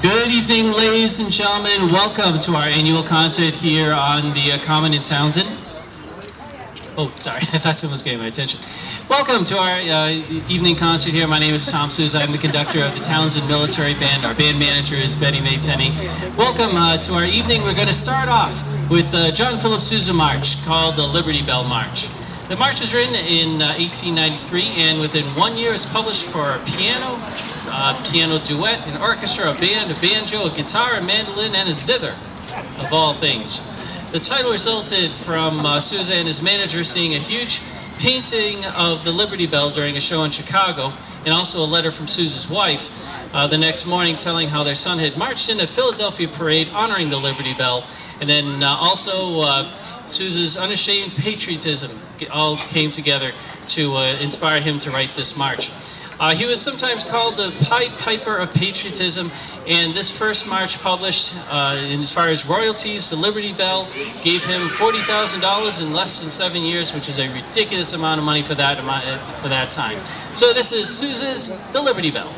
Good evening, ladies and gentlemen. Welcome to our annual concert here on the Common in Townsend. Oh, sorry, I thought someone was getting my attention. Welcome to our evening concert here. My name is Tom Souza. I'm the conductor of the Townsend Military Band. Our band manager is Betty May Tenney. Welcome to our evening. We're going to start off with John Philip Sousa March called the Liberty Bell March. The march was written in 1893 and within 1 year is published for a piano duet, an orchestra, a band, a banjo, a guitar, a mandolin, and a zither, of all things. The title resulted from Sousa and his manager seeing a huge painting of the Liberty Bell during a show in Chicago, and also a letter from Sousa's wife the next morning telling how their son had marched in a Philadelphia parade honoring the Liberty Bell, and then also Sousa's unashamed patriotism all came together to inspire him to write this march. He was sometimes called the Pied Piper of Patriotism, and this first march published, as far as royalties, the Liberty Bell gave him $40,000 in less than 7 years, which is a ridiculous amount of money for that time. So this is Sousa's The Liberty Bell.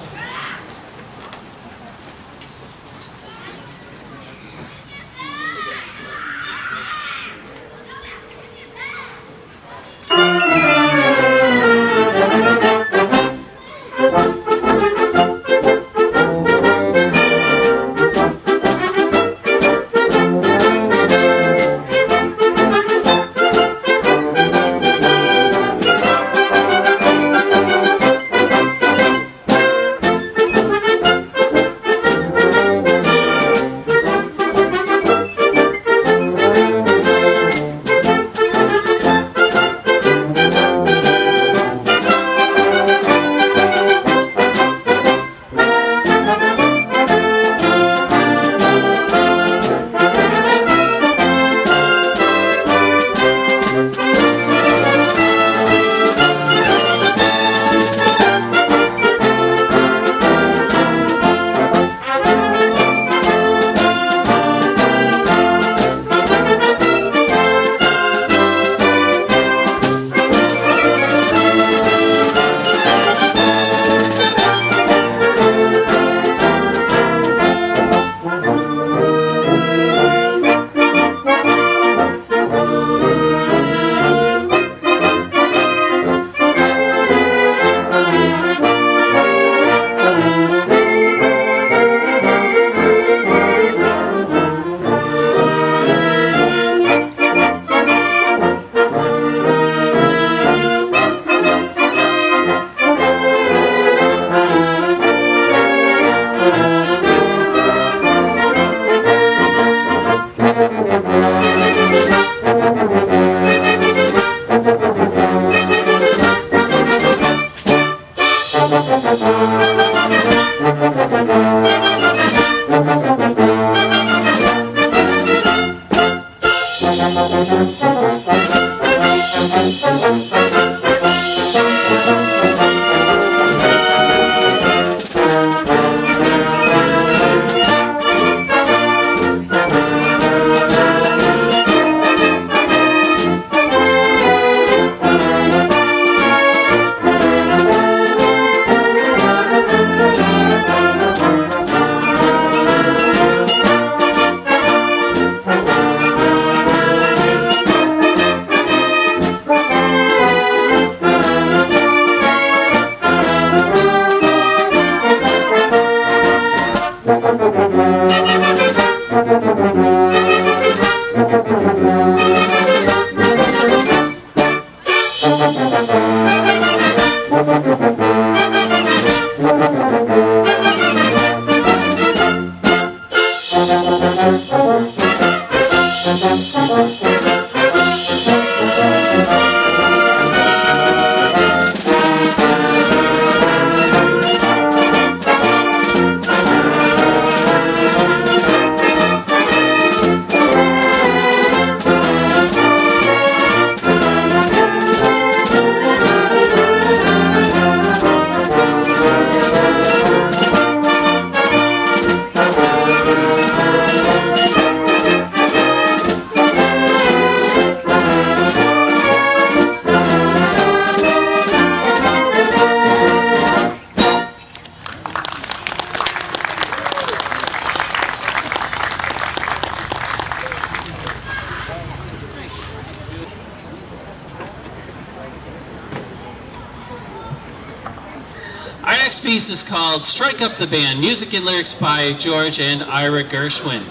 Our next piece is called Strike Up the Band, music and lyrics by George and Ira Gershwin.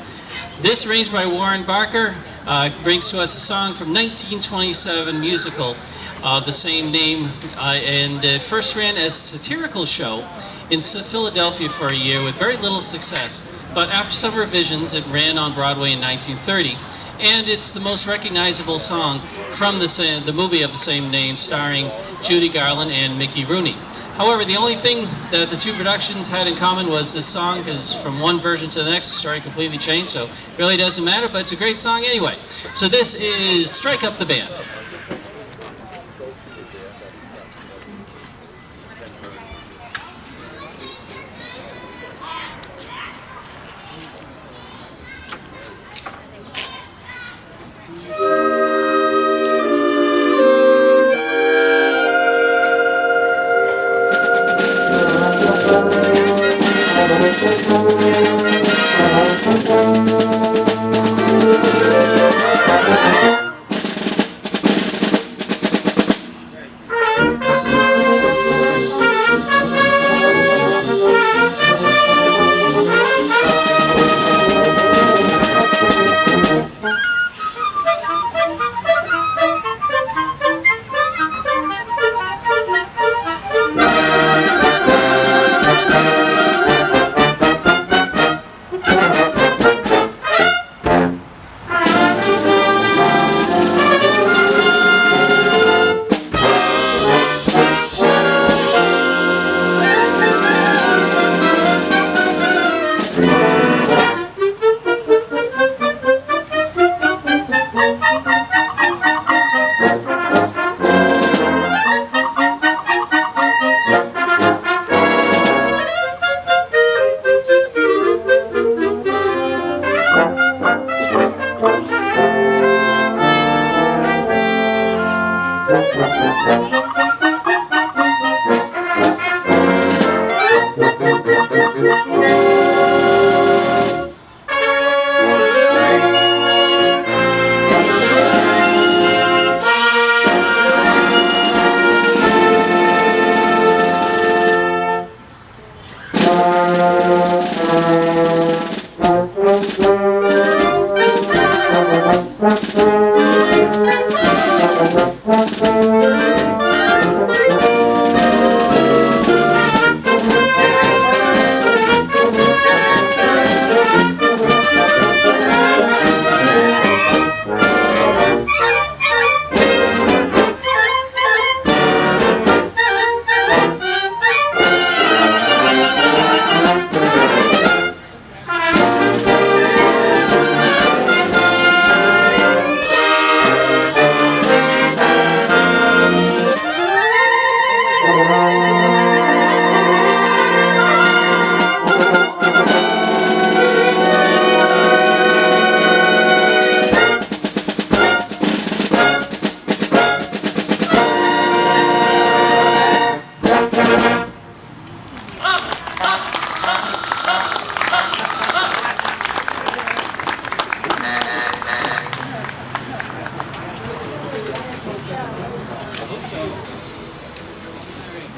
This, arranged by Warren Barker, brings to us a song from 1927 musical of the same name, and it first ran as a satirical show in Philadelphia for a year with very little success. But after some revisions, it ran on Broadway in 1930, and it's the most recognizable song from the movie of the same name, starring Judy Garland and Mickey Rooney. However, the only thing that the two productions had in common was this song, because from one version to the next, the story completely changed, so it really doesn't matter, but it's a great song anyway. So this is Strike Up the Band.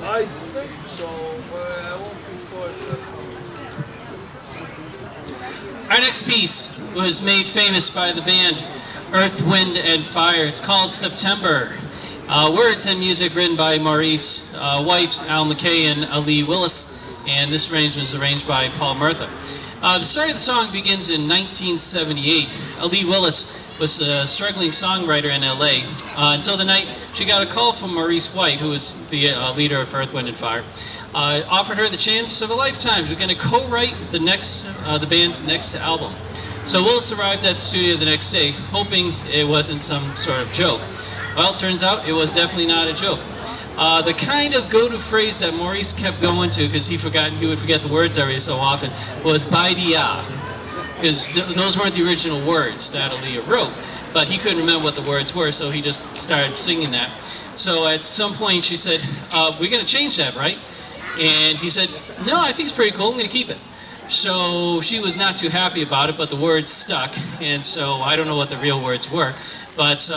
I think so, but I won't be fortunate. Our next piece was made famous by the band Earth, Wind and Fire. It's called September. Words and music written by Maurice White, Al McKay, and Ali Willis, and this arrangement was arranged by Paul Murtha. The story of the song begins in 1978. Ali Willis was a struggling songwriter in LA until the night she got a call from Maurice White, who was the leader of Earth, Wind and Fire, offered her the chance of a lifetime. We're going to co-write the band's next album. So Willis arrived at the studio the next day, hoping it wasn't some sort of joke. Well, it turns out it was definitely not a joke. The kind of go-to phrase that Maurice kept going to, because he would forget the words every so often, was "by dia," because those weren't the original words that Aaliyah wrote, but he couldn't remember what the words were, so he just started singing that. So at some point she said, "We're going to change that, right?" And he said, "No, I think it's pretty cool. I'm going to keep it." So she was not too happy about it, but the words stuck, and so I don't know what the real words were. But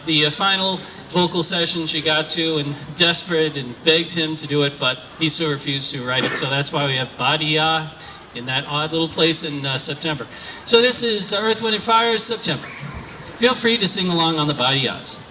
the final vocal session she got to, and desperate, and begged him to do it, but he still refused to write it. So that's why we have Badia in that odd little place in September. So this is Earth, Wind, and Fire's September. Feel free to sing along on the Badias.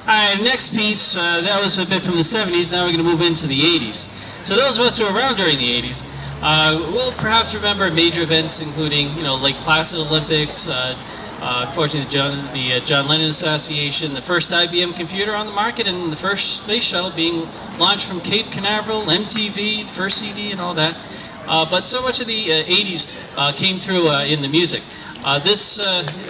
Alright, next piece, that was a bit from the 70s, now we're going to move into the 80s. So those of us who were around during the 80s will perhaps remember major events including, Lake Placid Olympics, unfortunately the John Lennon assassination, the first IBM computer on the market, and the first space shuttle being launched from Cape Canaveral, MTV, the first CD and all that. But so much of the 80s came through in the music. This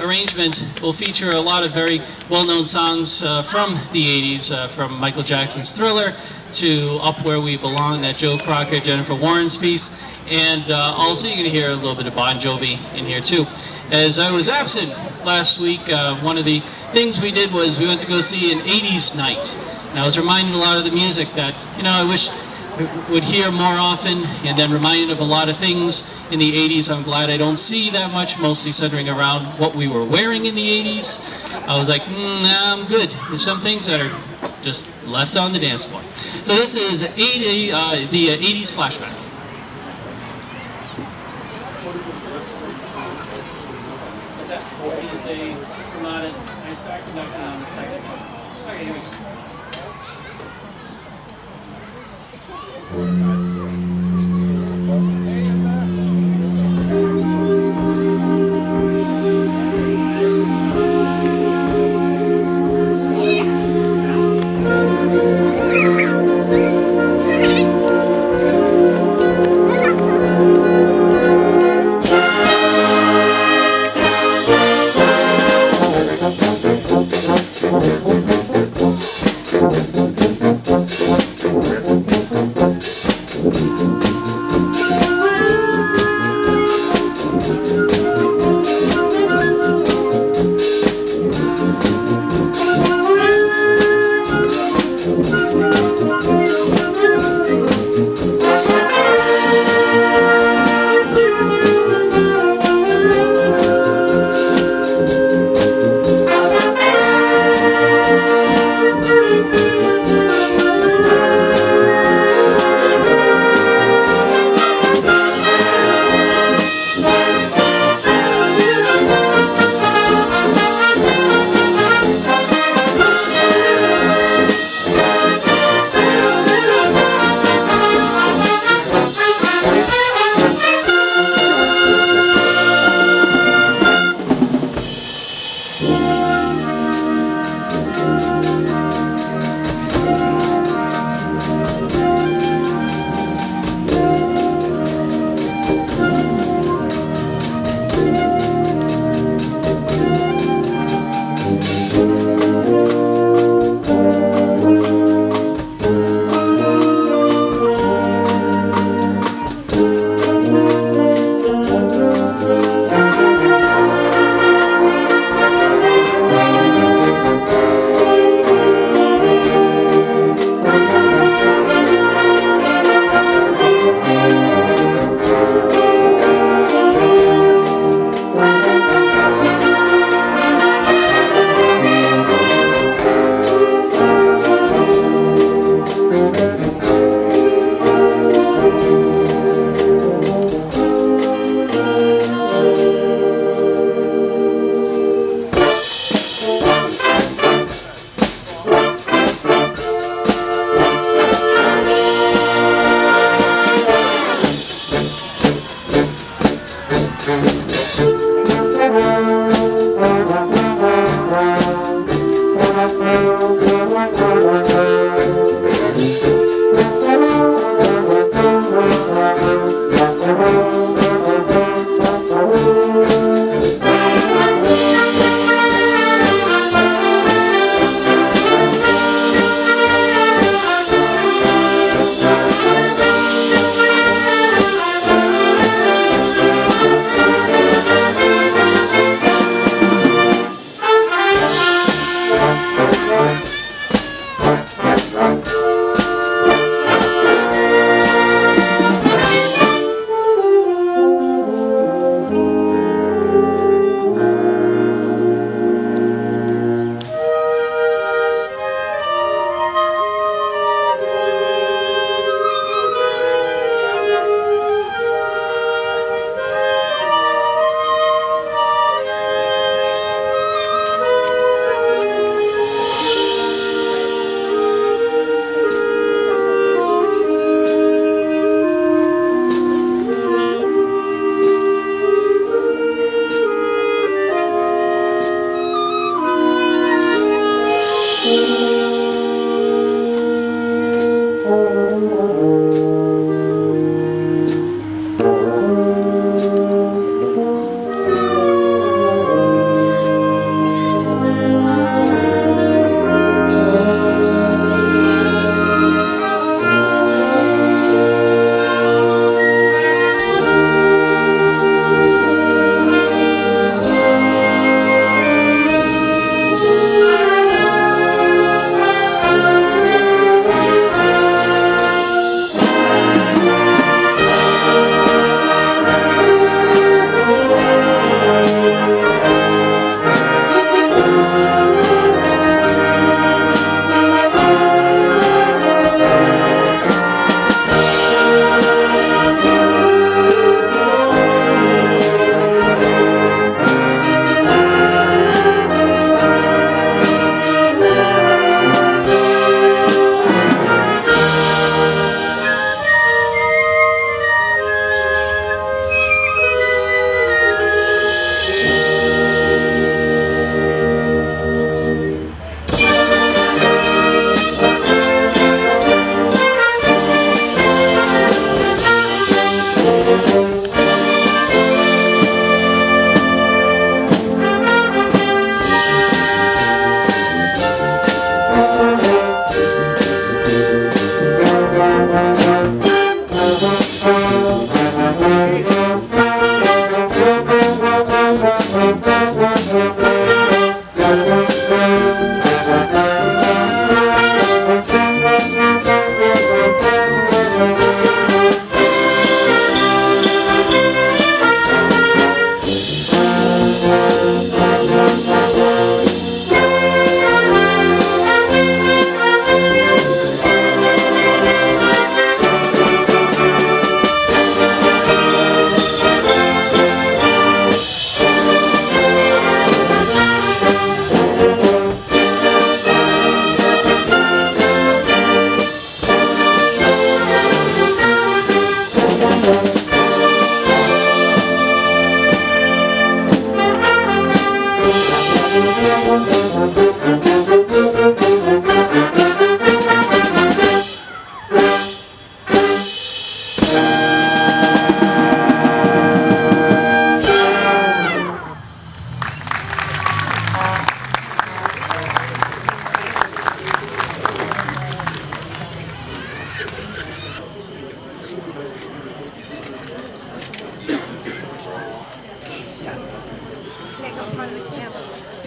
arrangement will feature a lot of very well-known songs from the 80s, from Michael Jackson's Thriller to Up Where We Belong, that Joe Cocker, Jennifer Warren's piece, and also you're going to hear a little bit of Bon Jovi in here too. As I was absent last week, one of the things we did was we went to go see an 80s night, and I was reminded a lot of the music that, I wish would hear more often, and then reminded of a lot of things in the 80s. I'm glad I don't see that much, mostly centering around what we were wearing in the 80s. I was like, nah, I'm good. There's some things that are just left on the dance floor. So this is the 80s flashback. What's that? It is a Sonata. I start conducting on the second one. Okay, here we go.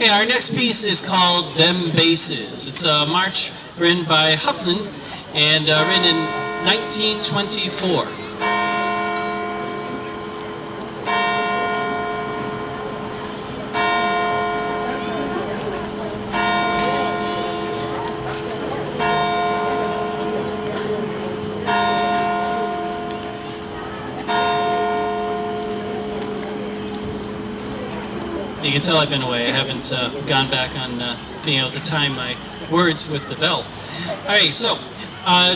Okay, our next piece is called Them Basses. It's a march written by Huffman and written in 1924. You can tell I've been away. I haven't gone back on being able to time my words with the bell. All right, so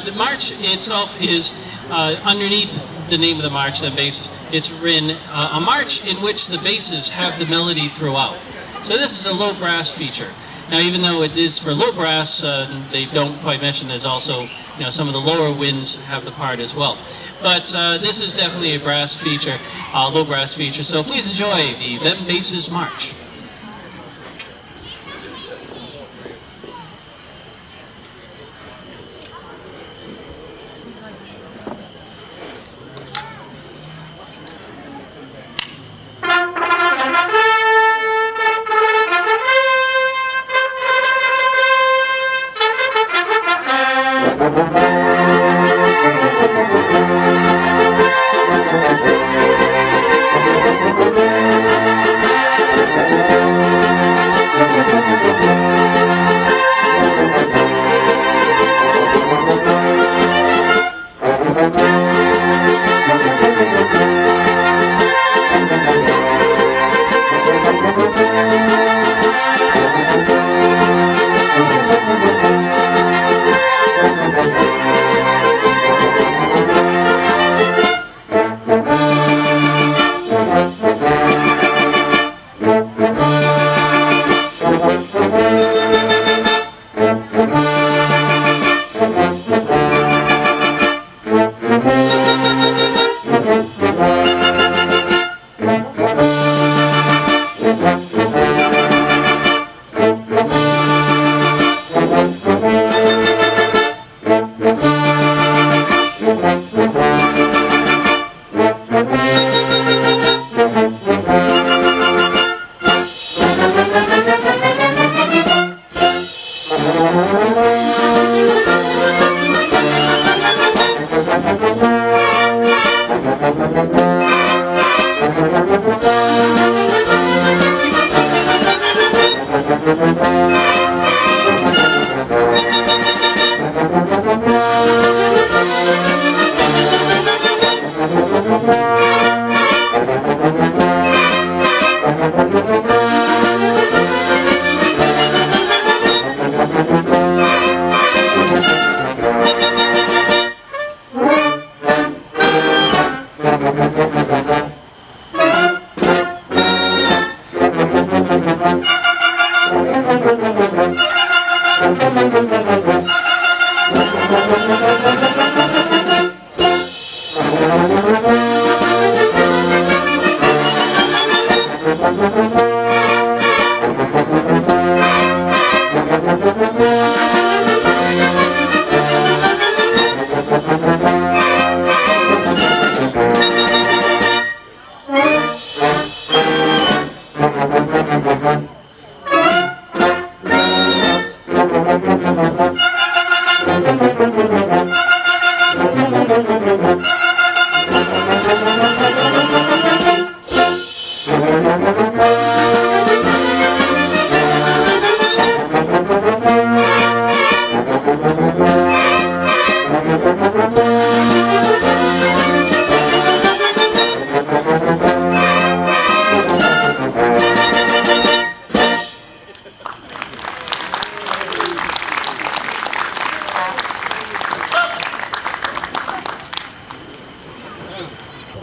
the march itself is underneath the name of the march, the basses. It's written a march in which the basses have the melody throughout. So this is a low brass feature. Now, even though it is for low brass, they don't quite mention there's also, some of the lower winds have the part as well. But this is definitely a brass feature, low brass feature. So please enjoy the Them Basses March.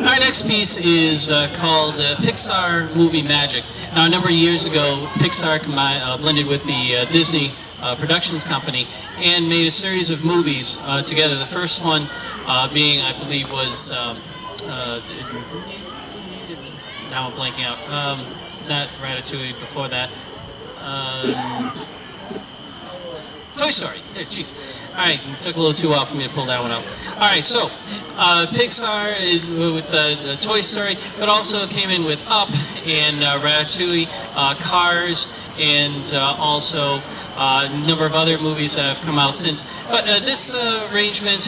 Our next piece is called Pixar Movie Magic. Now, a number of years ago, Pixar blended with the Disney Productions Company and made a series of movies together. The first one being, I believe, was now I'm blanking out. Not Ratatouille. Before that, Toy Story. Yeah, jeez. All right, it took a little too while for me to pull that one up. All right, so Pixar with Toy Story, but also came in with Up and Ratatouille, Cars, and also a number of other movies that have come out since. But this arrangement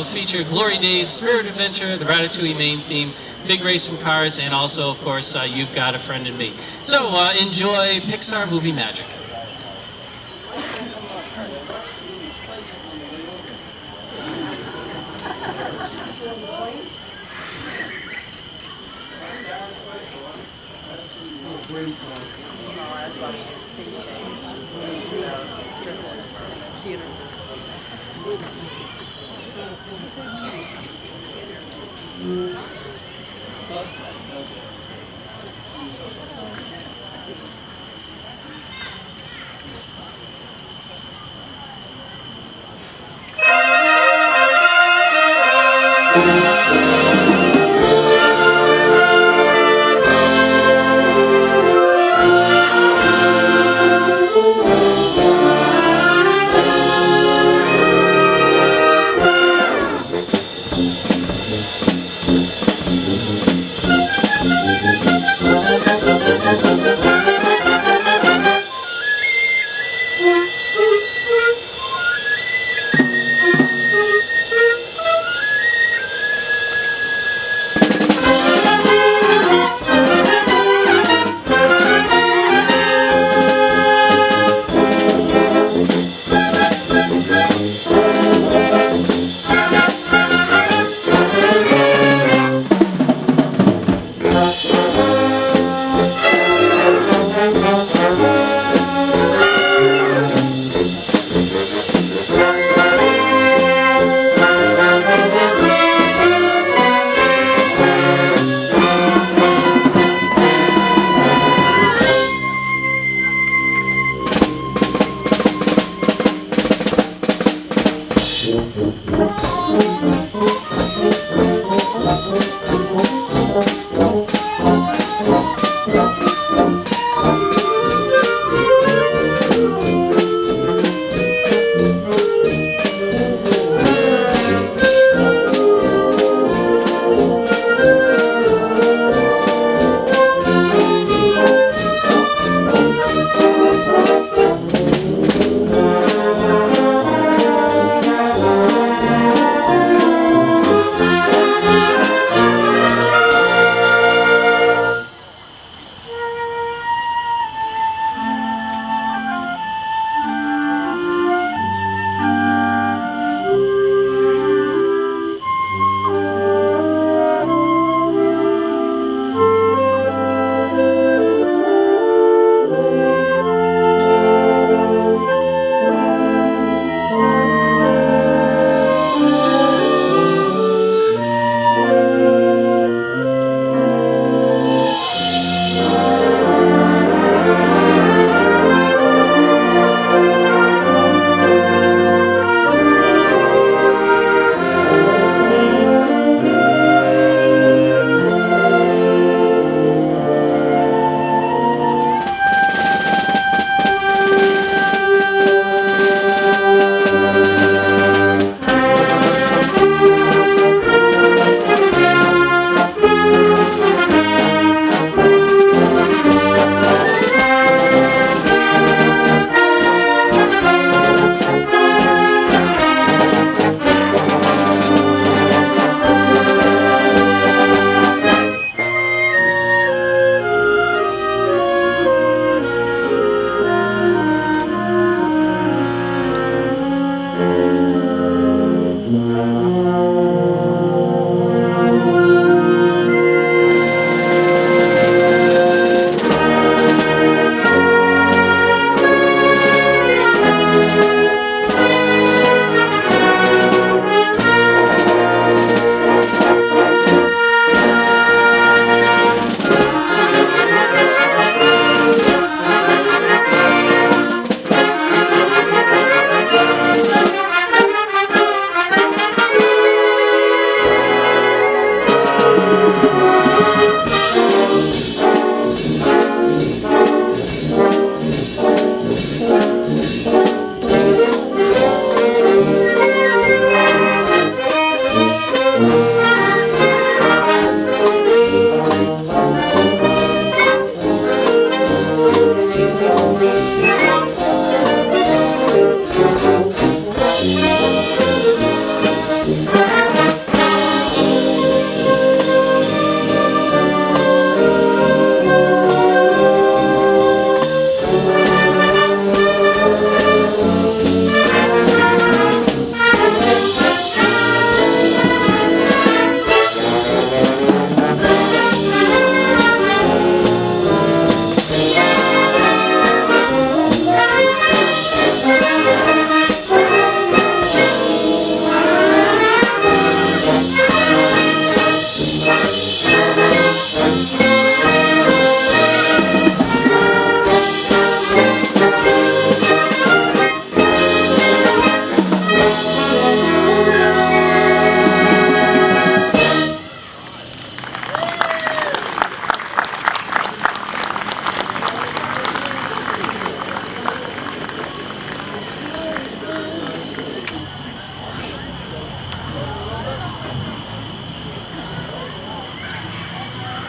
featured Glory Days, Spirit Adventure, the Ratatouille main theme, Big Race from Cars, and also, of course, You've Got a Friend in Me. So enjoy Pixar movie magic.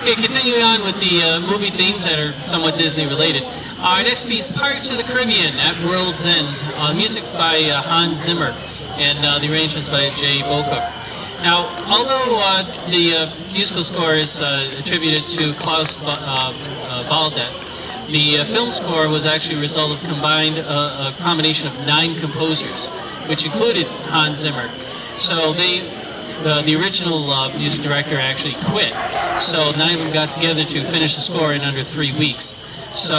Okay, continuing on with the movie themes that are somewhat Disney related. Our next piece, Pirates of the Caribbean at World's End. Music by Hans Zimmer and the arrangements by Jay Bocook. Now, although the musical score is attributed to Klaus Baldet, the film score was actually a result of a combination of 9 composers, which included Hans Zimmer. So the original music director actually quit. So 9 of them got together to finish the score in under 3 weeks. So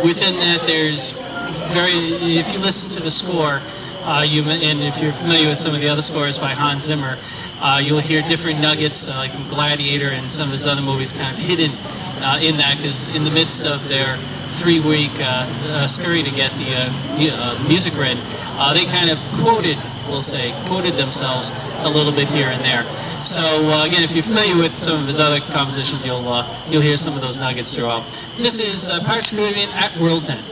within that, if you listen to the score, and if you're familiar with some of the other scores by Hans Zimmer, you'll hear different nuggets, like from Gladiator and some of his other movies, kind of hidden in that, because in the midst of their 3-week scurry to get the music read, they kind of quoted themselves a little bit here and there. So again, if you're familiar with some of his other compositions, you'll hear some of those nuggets throughout. This is Pirates of the Caribbean at World's End.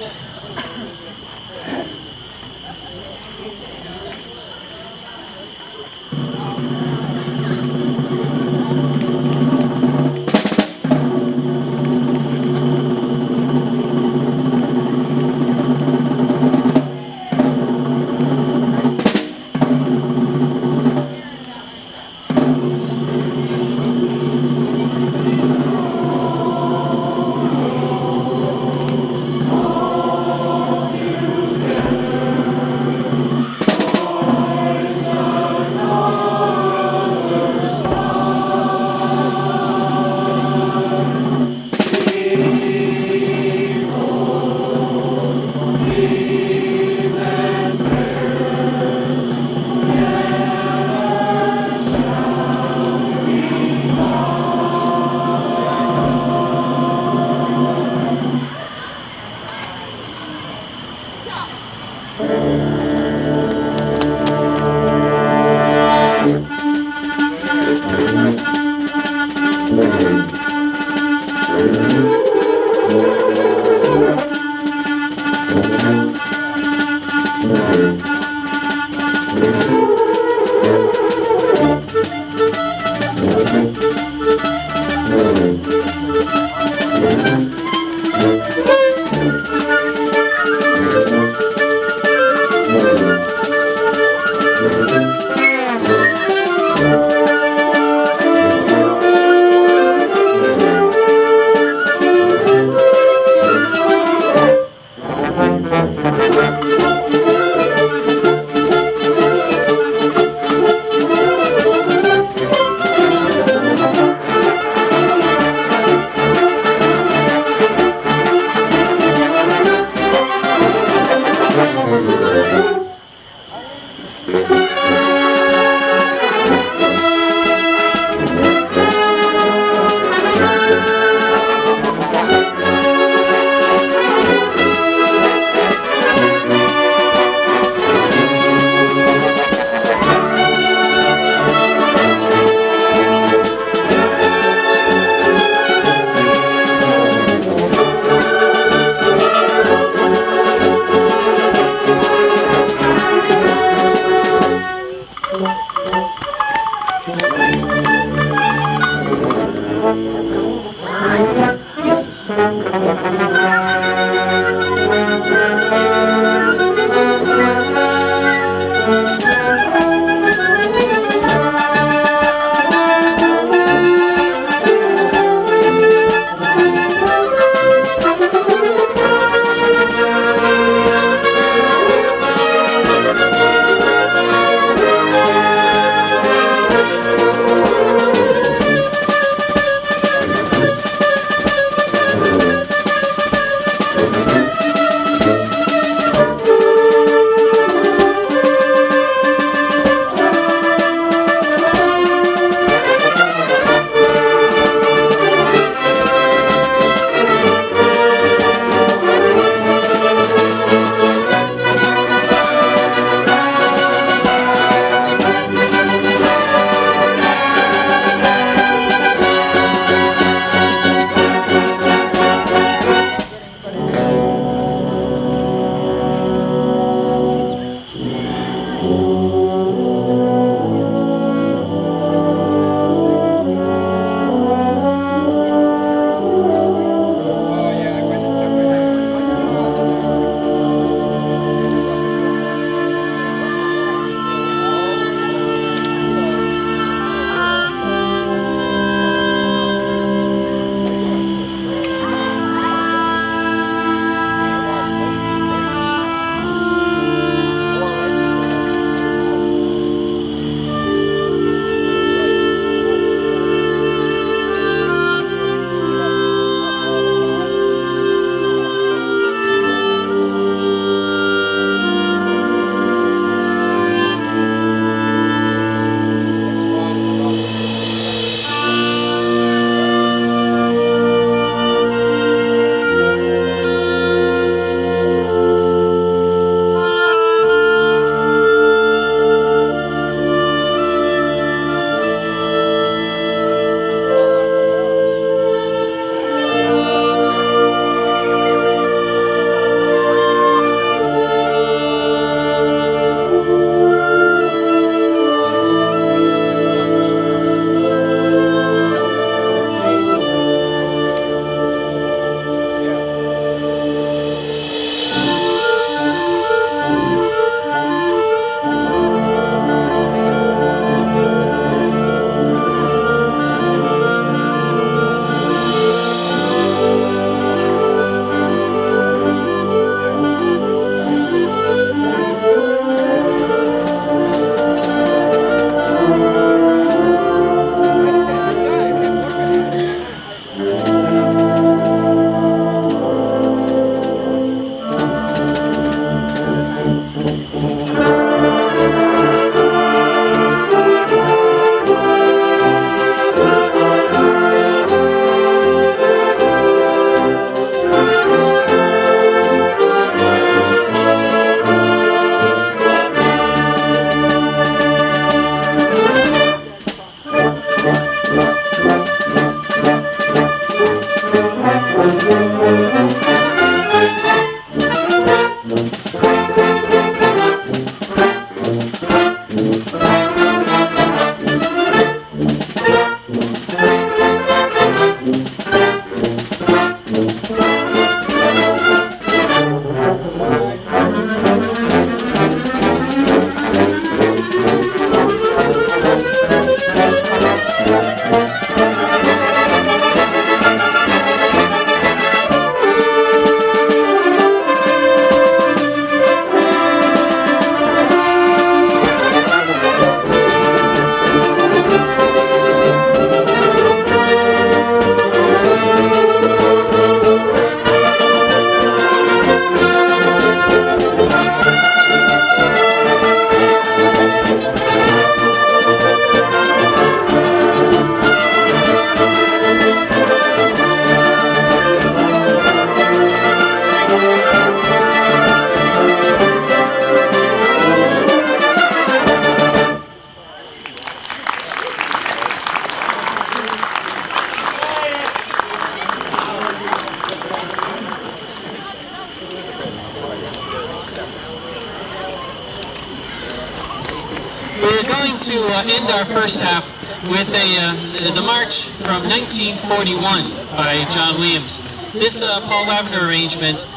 You. We're going to end our first half with the march from 1941 by John Williams. This Paul Lavender arrangement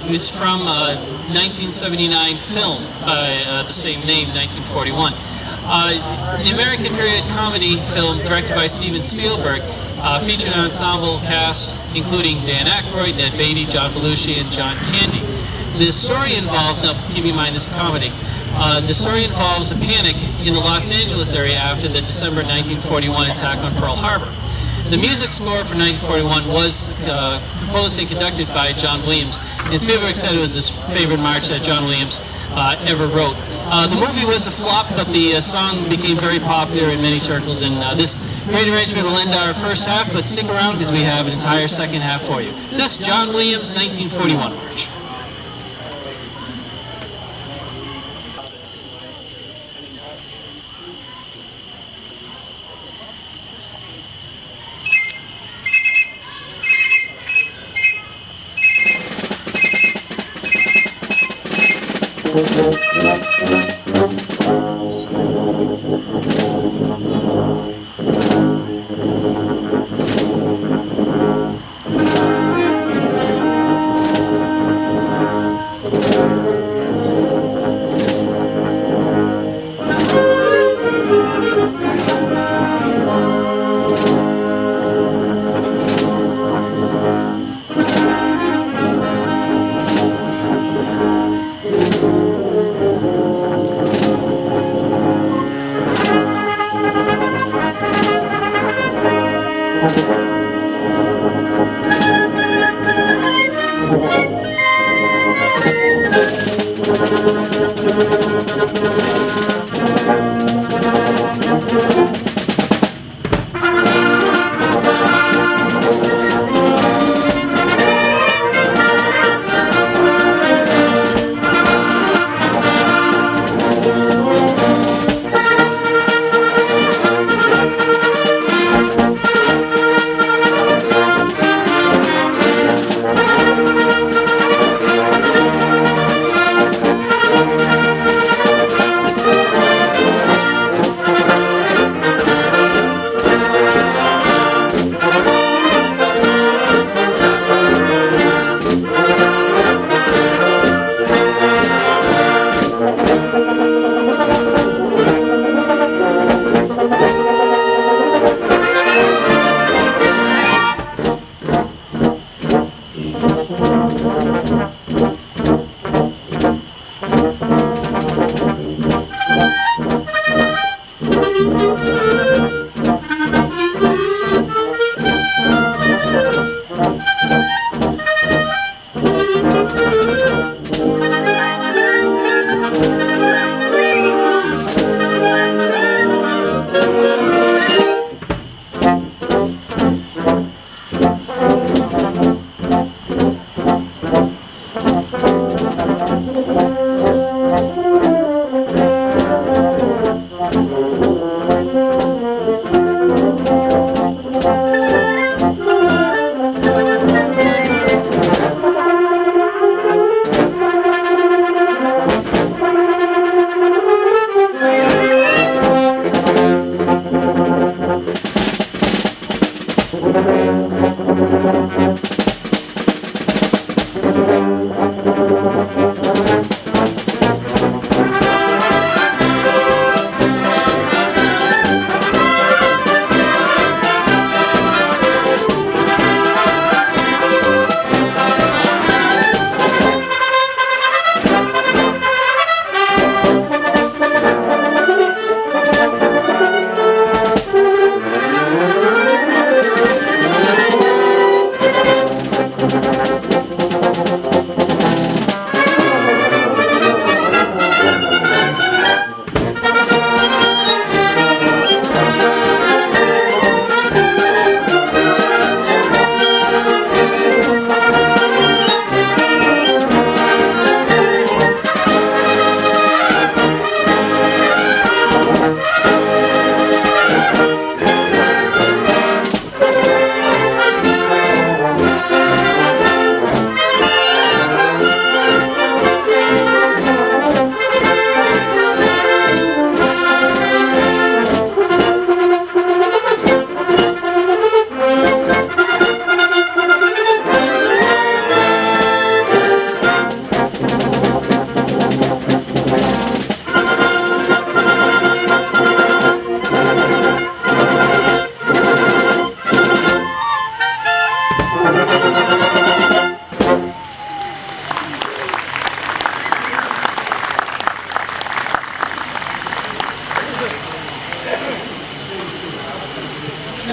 is from a 1979 film by the same name, 1941. The American period comedy film directed by Steven Spielberg featured an ensemble cast including Dan Aykroyd, Ned Beatty, John Belushi, and John Candy. The story involves, now keep in mind this is a comedy, the story involves a panic in the Los Angeles area after the December 1941 attack on Pearl Harbor. The music score for 1941 was composed and conducted by John Williams, and Spielberg said it was his favorite march that John Williams ever wrote. The movie was a flop, but the song became very popular in many circles, and this great arrangement will end our first half, but stick around because we have an entire second half for you. This John Williams 1941 march.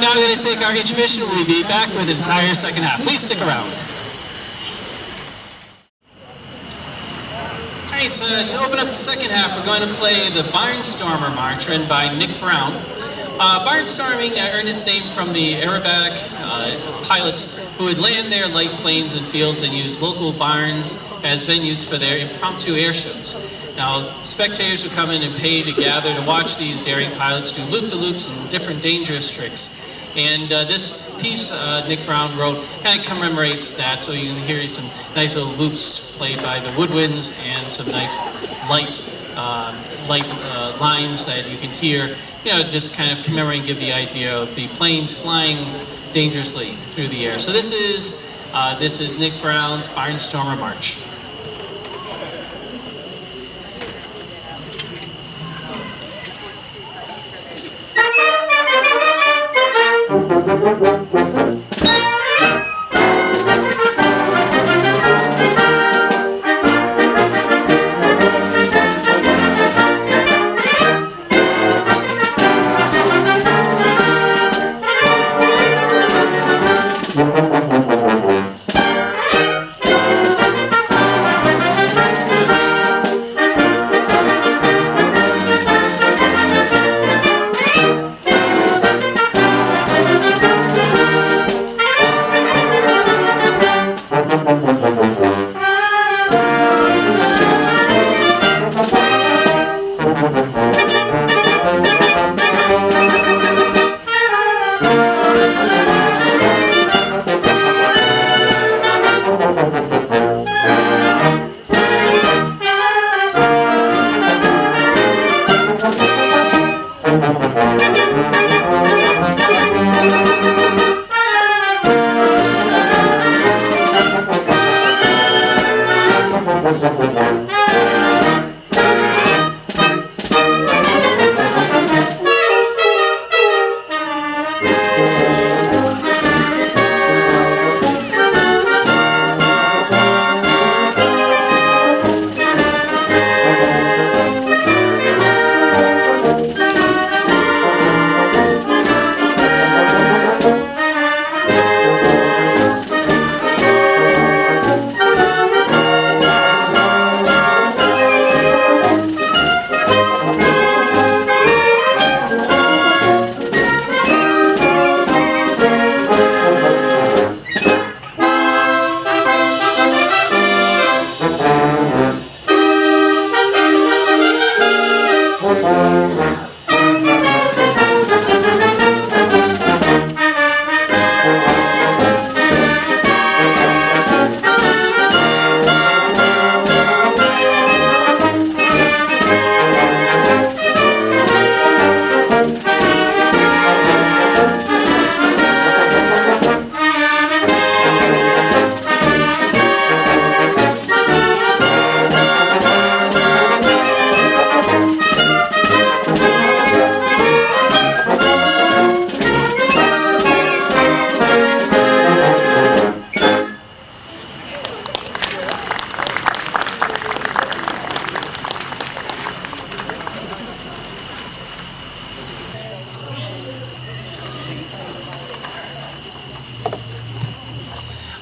Now we're going to take our intermission. We'll be back with the entire second half. Please stick around. All right, to open up the second half, we're going to play the Barnstormer March, written by Nick Brown. Barnstorming earned its name from the aerobatic pilots who would land their light planes in fields and use local barns as venues for their impromptu air shows. Now, spectators would come in and pay to gather to watch these daring pilots do loop-de-loops and different dangerous tricks. And this piece Nick Brown wrote kind of commemorates that, so you can hear some nice little loops played by the woodwinds and some nice light lines that you can hear, you know, just kind of commemorate and give the idea of the planes flying dangerously through the air. So this is Nick Brown's Barnstormer March.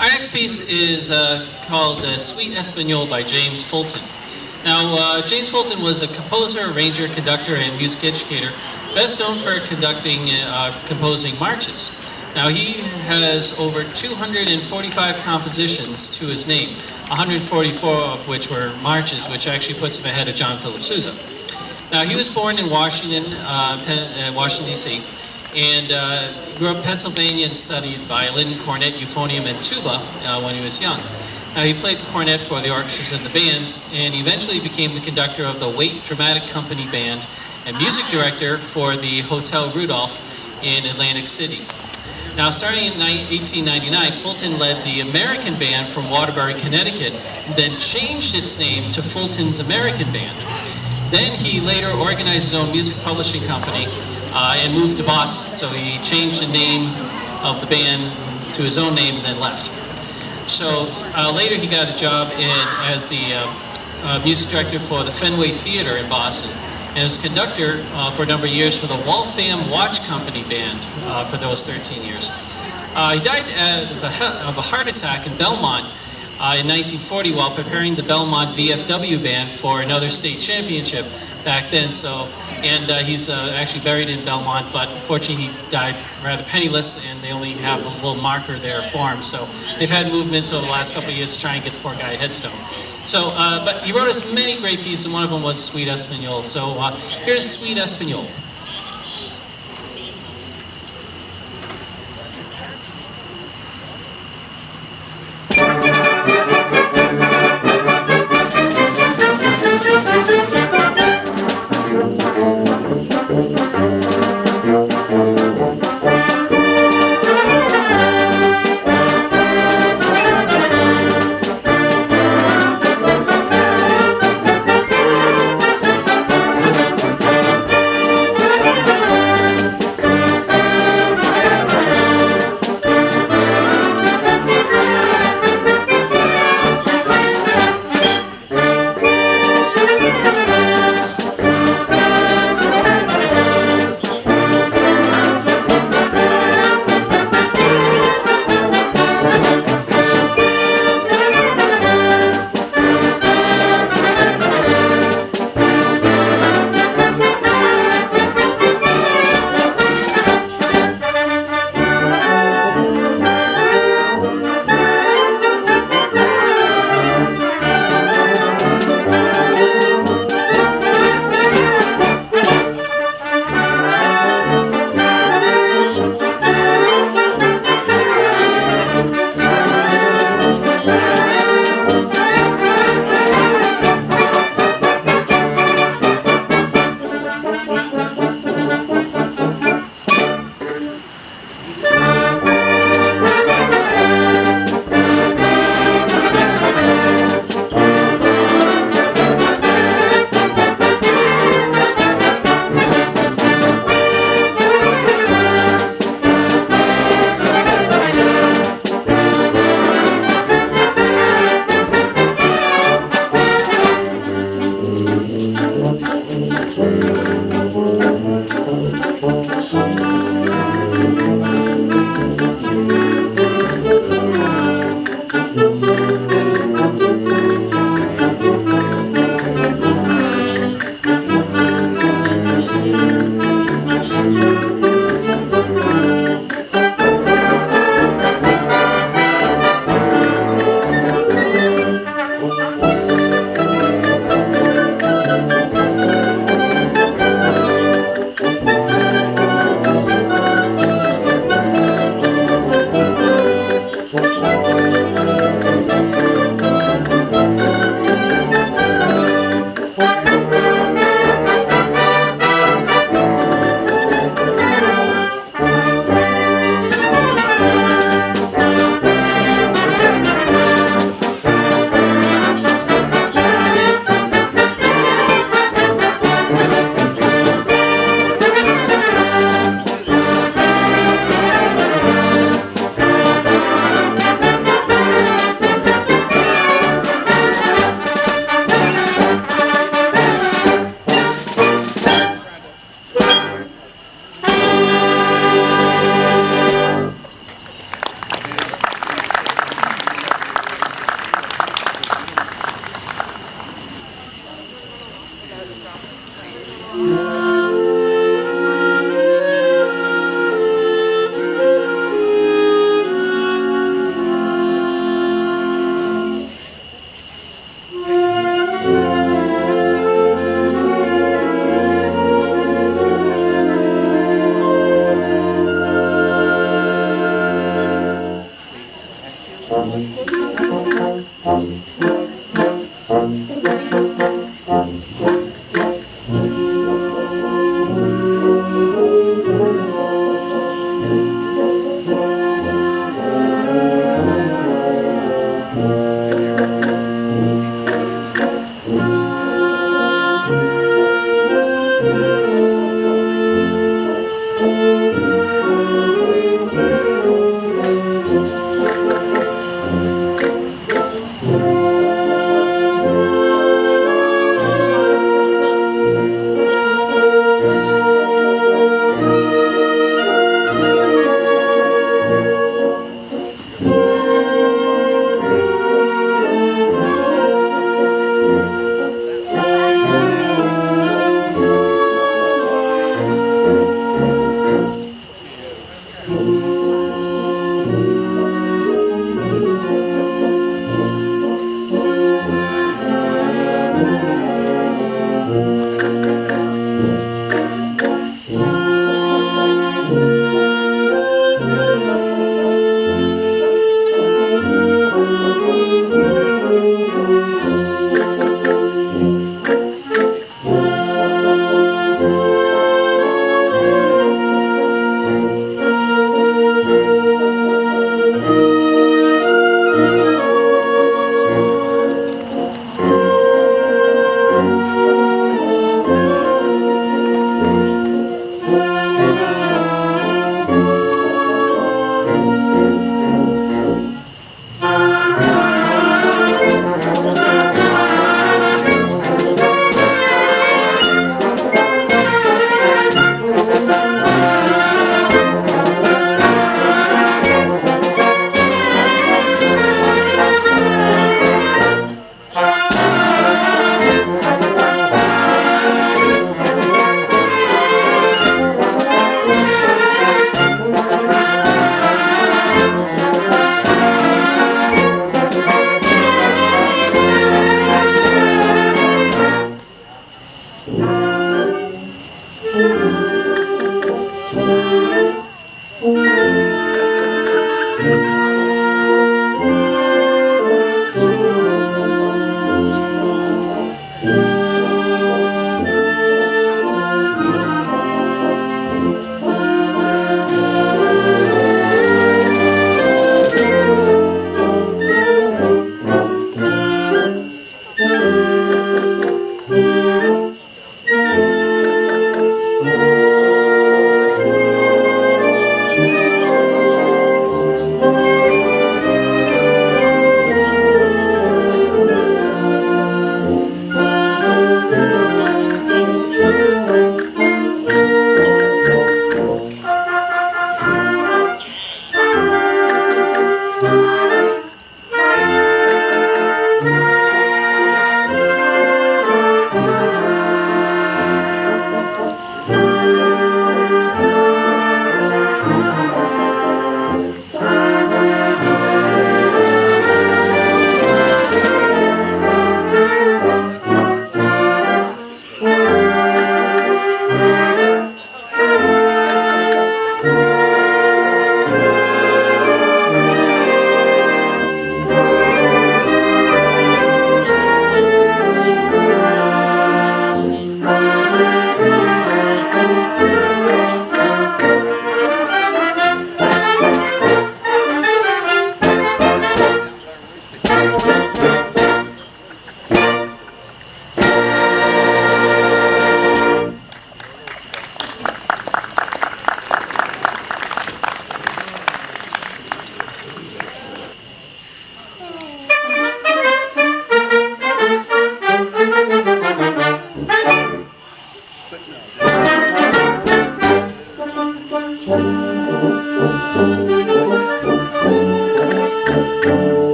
Our next piece is called Suite Espagnole by James Fulton. Now, James Fulton was a composer, arranger, conductor, and music educator, best known for composing marches. Now, he has over 245 compositions to his name, 144 of which were marches, which actually puts him ahead of John Philip Sousa. Now, he was born in Washington, D.C., and grew up in Pennsylvania and studied violin, cornet, euphonium, and tuba when he was young. Now, he played the cornet for the orchestras and the bands, and he eventually became the conductor of the Waite Dramatic Company Band and music director for the Hotel Rudolph in Atlantic City. Now, starting in 1899, Fulton led the American Band from Waterbury, Connecticut, and then changed its name to Fulton's American Band. Then he later organized his own music publishing company and moved to Boston. So he changed the name of the band to his own name and then left. So later he got a job as the music director for the Fenway Theater in Boston. and was conductor for a number of years for the Waltham Watch Company Band for those 13 years. He died of a heart attack in Belmont in 1940 while preparing the Belmont VFW band for another state championship back then. And he's actually buried in Belmont, but unfortunately he died rather penniless, and they only have a little marker there for him. So they've had movements over the last couple of years to try and get the poor guy a headstone. So, but he wrote us many great pieces, and one of them was Sweet Espanol. So here's Sweet Espanol.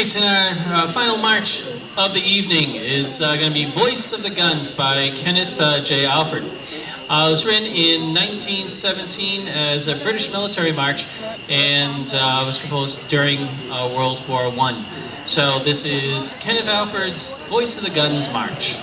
right, and our final march of the evening is going to be Voice of the Guns by Kenneth J. Alford. It was written in 1917 as a British military march and was composed during World War I. So this is Kenneth Alford's Voice of the Guns March.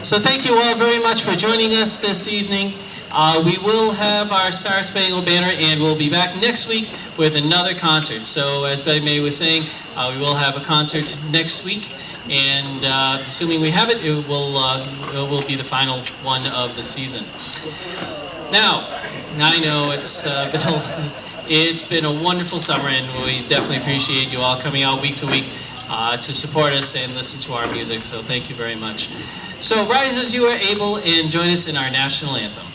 So thank you all very much for joining us this evening. We will have our Star Spangled Banner, and we'll be back next week with another concert. So as Betty May was saying, we will have a concert next week, and assuming we have it, it will be the final one of the season. Now, I know it's been a wonderful summer, and we definitely appreciate you all coming out week to week to support us and listen to our music. So thank you very much. So rise as you are able and join us in our national anthem.